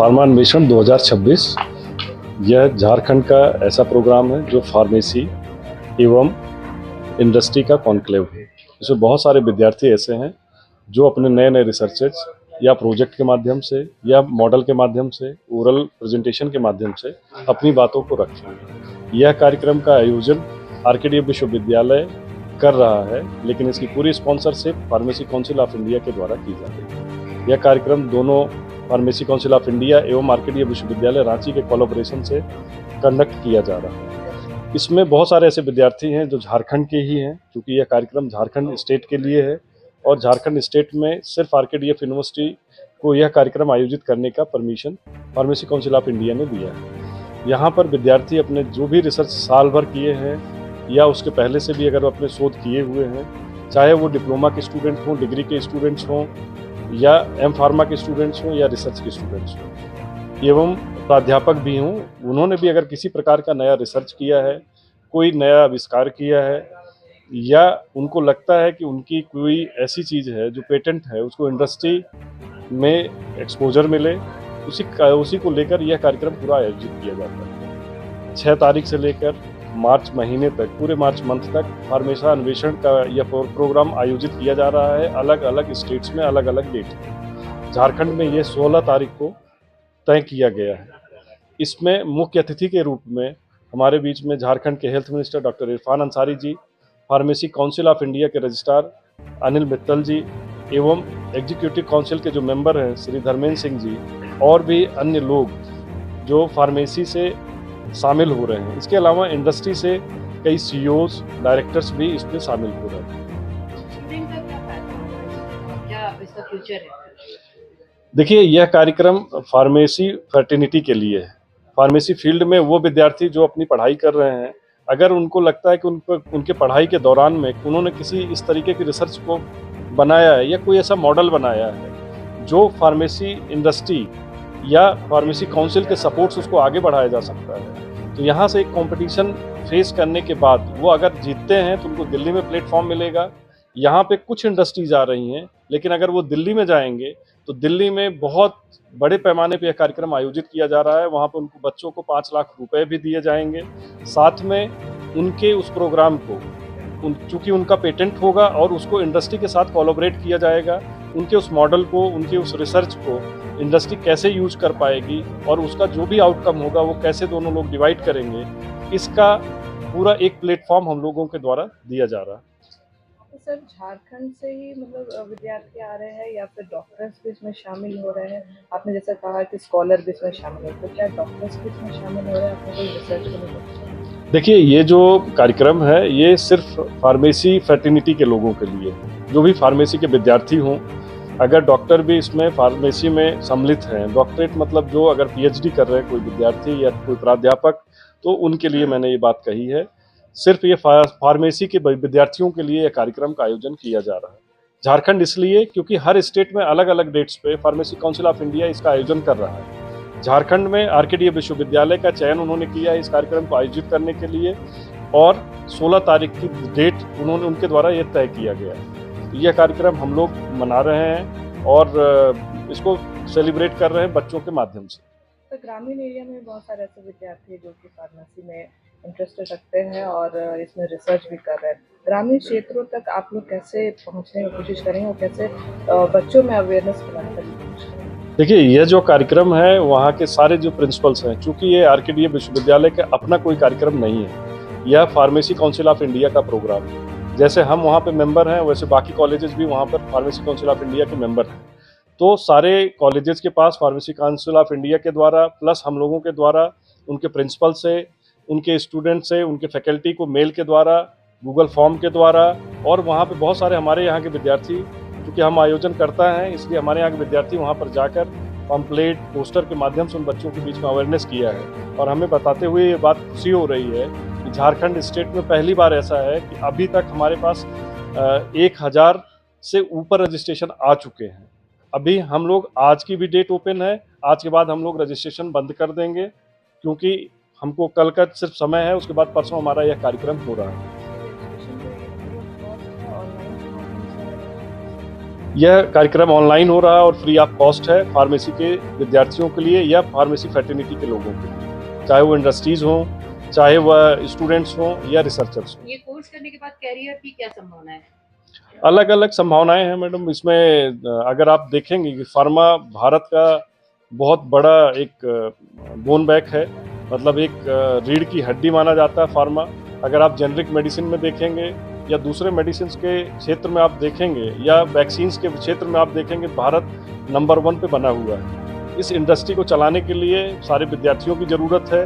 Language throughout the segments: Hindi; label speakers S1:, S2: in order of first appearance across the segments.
S1: फार्मा अन्वेषण 2026 यह झारखंड का ऐसा प्रोग्राम है जो फार्मेसी एवं इंडस्ट्री का कॉन्क्लेव है। इसमें बहुत सारे विद्यार्थी ऐसे हैं जो अपने नए नए रिसर्चेस या प्रोजेक्ट के माध्यम से या मॉडल के माध्यम से, ओरल प्रेजेंटेशन के माध्यम से अपनी बातों को रखेंगे। यह कार्यक्रम का आयोजन आरकेडीएफ विश्वविद्यालय कर रहा है, लेकिन इसकी पूरी sponsorship pharmacy council of India के द्वारा की जा रही है। यह कार्यक्रम दोनों फार्मेसी काउंसिल ऑफ इंडिया एवं आरकेडीएफ विश्वविद्यालय रांची के कोलैबोरेशन से कंडक्ट किया जा रहा है। इसमें बहुत सारे ऐसे विद्यार्थी हैं जो झारखंड के ही हैं, क्योंकि यह कार्यक्रम झारखंड स्टेट के लिए है और झारखंड स्टेट में सिर्फ आरकेडीएफ यूनिवर्सिटी को यह कार्यक्रम आयोजित करने का permission pharmacy council of India ने दिया है। यहाँ पर विद्यार्थी अपने जो भी रिसर्च साल भर किए हैं या उसके पहले से भी अगर अपने शोध किए हुए हैं, चाहे वो डिप्लोमा के स्टूडेंट हों, डिग्री के स्टूडेंट्स हों या एम फार्मा के स्टूडेंट्स हों या रिसर्च के स्टूडेंट्स हों, एवं प्राध्यापक भी हों, उन्होंने भी अगर किसी प्रकार का नया रिसर्च किया है, कोई नया आविष्कार किया है या उनको लगता है कि उनकी कोई ऐसी चीज़ है जो पेटेंट है, उसको इंडस्ट्री में एक्सपोजर मिले, उसी को लेकर यह कार्यक्रम पूरा आयोजित किया जाता है। 6 तारीख से लेकर मार्च महीने तक, पूरे मार्च मंथ तक फार्मेसी अन्वेषण का यह प्रोग्राम आयोजित किया जा रहा है। अलग अलग स्टेट्स में अलग अलग डेट है। झारखंड में ये 16 तारीख को तय किया गया है। इसमें मुख्य अतिथि के रूप में हमारे बीच में झारखंड के health minister doctor Irfan Ansari ji, pharmacy council of India के रजिस्ट्रार अनिल मित्तल जी एवं एग्जीक्यूटिव काउंसिल के जो मेंबर हैं श्री धर्मेंद्र सिंह जी और भी अन्य लोग जो फार्मेसी से शामिल हो रहे हैं। इसके अलावा इंडस्ट्री से कई सीईओज, डायरेक्टर्स भी इसमें शामिल हो रहे हैं। देखिए, यह कार्यक्रम फार्मेसी फर्टिनिटी के लिए है। फार्मेसी फील्ड में वो विद्यार्थी जो अपनी पढ़ाई कर रहे हैं, अगर उनको लगता है कि उनके पढ़ाई के दौरान में उन्होंने किसी इस तरीके की रिसर्च को बनाया है या कोई ऐसा मॉडल बनाया है जो फार्मेसी इंडस्ट्री या फार्मेसी काउंसिल के सपोर्ट से उसको आगे बढ़ाया जा सकता है, तो यहाँ से एक कंपटीशन फेस करने के बाद वो अगर जीतते हैं तो उनको दिल्ली में प्लेटफॉर्म मिलेगा। यहाँ पे कुछ इंडस्ट्रीज आ रही हैं, लेकिन अगर वो दिल्ली में जाएंगे तो दिल्ली में बहुत बड़े पैमाने पे यह कार्यक्रम आयोजित किया जा रहा है। वहाँ पे उनको बच्चों को 5 लाख रुपए भी दिए जाएंगे। साथ में उनके उस प्रोग्राम को चूँकि उनका पेटेंट होगा और उसको इंडस्ट्री के साथ कोलैबोरेट किया जाएगा, उनके उस मॉडल को, उनके उस रिसर्च को इंडस्ट्री कैसे यूज कर पाएगी और उसका जो भी आउटकम होगा वो कैसे दोनों लोग डिवाइड करेंगे, इसका पूरा एक प्लेटफॉर्म हम लोगों के द्वारा दिया जा रहा है।
S2: तो सर, झारखंड से ही मतलब विद्यार्थी आ रहे हैं या फिर डॉक्टर्स भी इसमें शामिल हो रहे हैं? आपने जैसे कहा कि स्कॉलर भी इसमें शामिल है, तो क्या डॉक्टर्स भी इसमें शामिल हो रहे हैं? आपने कोई रिसर्च करने?
S1: देखिए, ये जो कार्यक्रम है ये सिर्फ फार्मेसी फर्टिनिटी के लोगों के लिए, जो भी फार्मेसी के विद्यार्थी हों। अगर डॉक्टर भी इसमें फार्मेसी में सम्मिलित हैं, डॉक्टरेट मतलब जो अगर पीएचडी कर रहे हैं कोई विद्यार्थी या कोई प्राध्यापक, तो उनके लिए मैंने ये बात कही है। सिर्फ ये फार्मेसी के विद्यार्थियों के लिए यह कार्यक्रम का आयोजन किया जा रहा है। झारखंड इसलिए क्योंकि हर स्टेट में अलग अलग डेट्स पे फार्मेसी काउंसिल ऑफ इंडिया इसका आयोजन कर रहा है। झारखंड में आरकेडीएफ विश्वविद्यालय का चयन उन्होंने किया है इस कार्यक्रम को आयोजित करने के लिए और 16 तारीख की डेट उनके द्वारा यह तय किया गया है। यह कार्यक्रम हम लोग मना रहे हैं और इसको सेलिब्रेट कर रहे हैं बच्चों के माध्यम से।
S2: तो ग्रामीण एरिया में बहुत सारे ऐसे विद्यार्थी जो कि फार्मेसी में इंटरेस्ट रखते हैं और इसमें रिसर्च भी कर रहे हैं। ग्रामीण क्षेत्रों तक आप लोग कैसे पहुंचने की कोशिश करेंगे और कैसे बच्चों में अवेयरनेस फैलाने की कोशिश करेंगे?
S1: देखिए, यह जो कार्यक्रम है वहाँ के सारे जो प्रिंसिपल्स हैं, चूंकि ये आरकेडीएफ विश्वविद्यालय का अपना कोई कार्यक्रम नहीं है, यह फार्मेसी काउंसिल ऑफ इंडिया का प्रोग्राम है। जैसे हम वहाँ पे मेंबर हैं, वैसे बाकी कॉलेजेस भी वहाँ पर फार्मेसी काउंसिल ऑफ इंडिया के मेंबर हैं। तो सारे कॉलेजेस के पास फार्मेसी काउंसिल ऑफ इंडिया के द्वारा प्लस हम लोगों के द्वारा, उनके प्रिंसिपल से, उनके स्टूडेंट से, उनके फैकल्टी को मेल के द्वारा, गूगल फॉर्म के द्वारा, और वहाँ पे बहुत सारे हमारे यहाँ के विद्यार्थी, क्योंकि हम आयोजन करता है इसलिए हमारे यहाँ के विद्यार्थी वहाँ पर जाकर पम्पलेट, पोस्टर के माध्यम से उन बच्चों के बीच में अवेयरनेस किया है। और हमें बताते हुए ये बात खुशी हो रही है कि झारखंड स्टेट में पहली बार ऐसा है कि अभी तक हमारे पास 1000 से ऊपर रजिस्ट्रेशन आ चुके हैं। अभी हम लोग, आज की भी डेट ओपन है, आज के बाद हम लोग रजिस्ट्रेशन बंद कर देंगे क्योंकि हमको कल का सिर्फ समय है, उसके बाद परसों हमारा यह कार्यक्रम हो रहा है। यह कार्यक्रम ऑनलाइन हो रहा है और फ्री ऑफ कॉस्ट है फार्मेसी के विद्यार्थियों के लिए या फार्मेसी फैटर्निटी के लोगों के लिए, चाहे वो इंडस्ट्रीज हों, चाहे वह स्टूडेंट्स हों या रिसर्चर्स हों।
S3: ये कोर्स करने के बाद कैरियर की क्या संभावना है?
S1: अलग अलग संभावनाएं हैं मैडम। इसमें अगर आप देखेंगे कि फार्मा भारत का बहुत बड़ा एक बोन बैक है, मतलब एक रीढ़ की हड्डी माना जाता है फार्मा। अगर आप जेनरिक मेडिसिन में देखेंगे या दूसरे मेडिसिन के क्षेत्र में आप देखेंगे या वैक्सीन्स के क्षेत्र में आप देखेंगे, भारत नंबर 1 पे बना हुआ है। इस इंडस्ट्री को चलाने के लिए सारे विद्यार्थियों की ज़रूरत है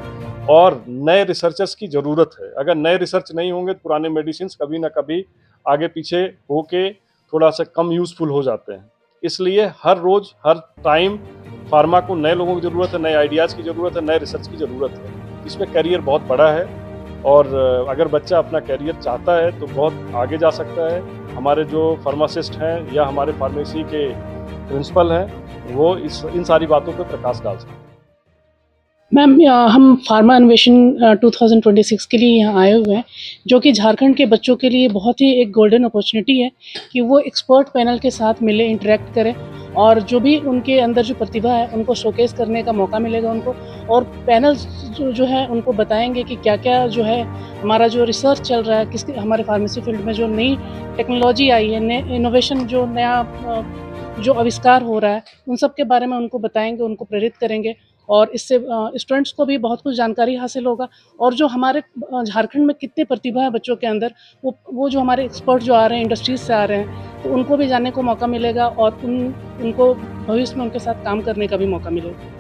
S1: और नए रिसर्चर्स की ज़रूरत है। अगर नए रिसर्च नहीं होंगे तो पुराने मेडिसिन कभी ना कभी आगे पीछे होके थोड़ा सा कम यूज़फुल हो जाते हैं। इसलिए हर रोज़ हर टाइम फार्मा को नए लोगों की ज़रूरत है, नए आइडियाज़ की ज़रूरत है, नए रिसर्च की ज़रूरत है। इसमें करियर बहुत बड़ा है और अगर बच्चा अपना करियर चाहता है तो बहुत आगे जा सकता है। हमारे जो फार्मासिस्ट हैं या हमारे फार्मेसी के प्रिंसिपल हैं, वो इन सारी बातों पे प्रकाश डाल सकते हैं।
S4: मैम, हम फार्मा अन्वेषण 2026 के लिए यहाँ आए हुए हैं, जो कि झारखंड के बच्चों के लिए बहुत ही एक गोल्डन अपॉर्चुनिटी है कि वो एक्सपर्ट पैनल के साथ मिले, इंटरेक्ट करें और जो भी उनके अंदर जो प्रतिभा है उनको शोकेस करने का मौका मिलेगा उनको। और पैनल्स जो है उनको बताएंगे कि क्या क्या जो है हमारा जो रिसर्च चल रहा है, किसके हमारे फार्मेसी फील्ड में जो नई टेक्नोलॉजी आई है, नए इनोवेशन, जो नया जो आविष्कार हो रहा है, उन सब के बारे में उनको बताएंगे, उनको प्रेरित करेंगे और इससे स्टूडेंट्स को भी बहुत कुछ जानकारी हासिल होगा। और जो हमारे झारखंड में कितने प्रतिभा है बच्चों के अंदर, वो जो हमारे एक्सपर्ट जो आ रहे हैं, इंडस्ट्रीज से आ रहे हैं, तो उनको भी जानने को मौका मिलेगा और उनको भविष्य में उनके साथ काम करने का भी मौका मिलेगा।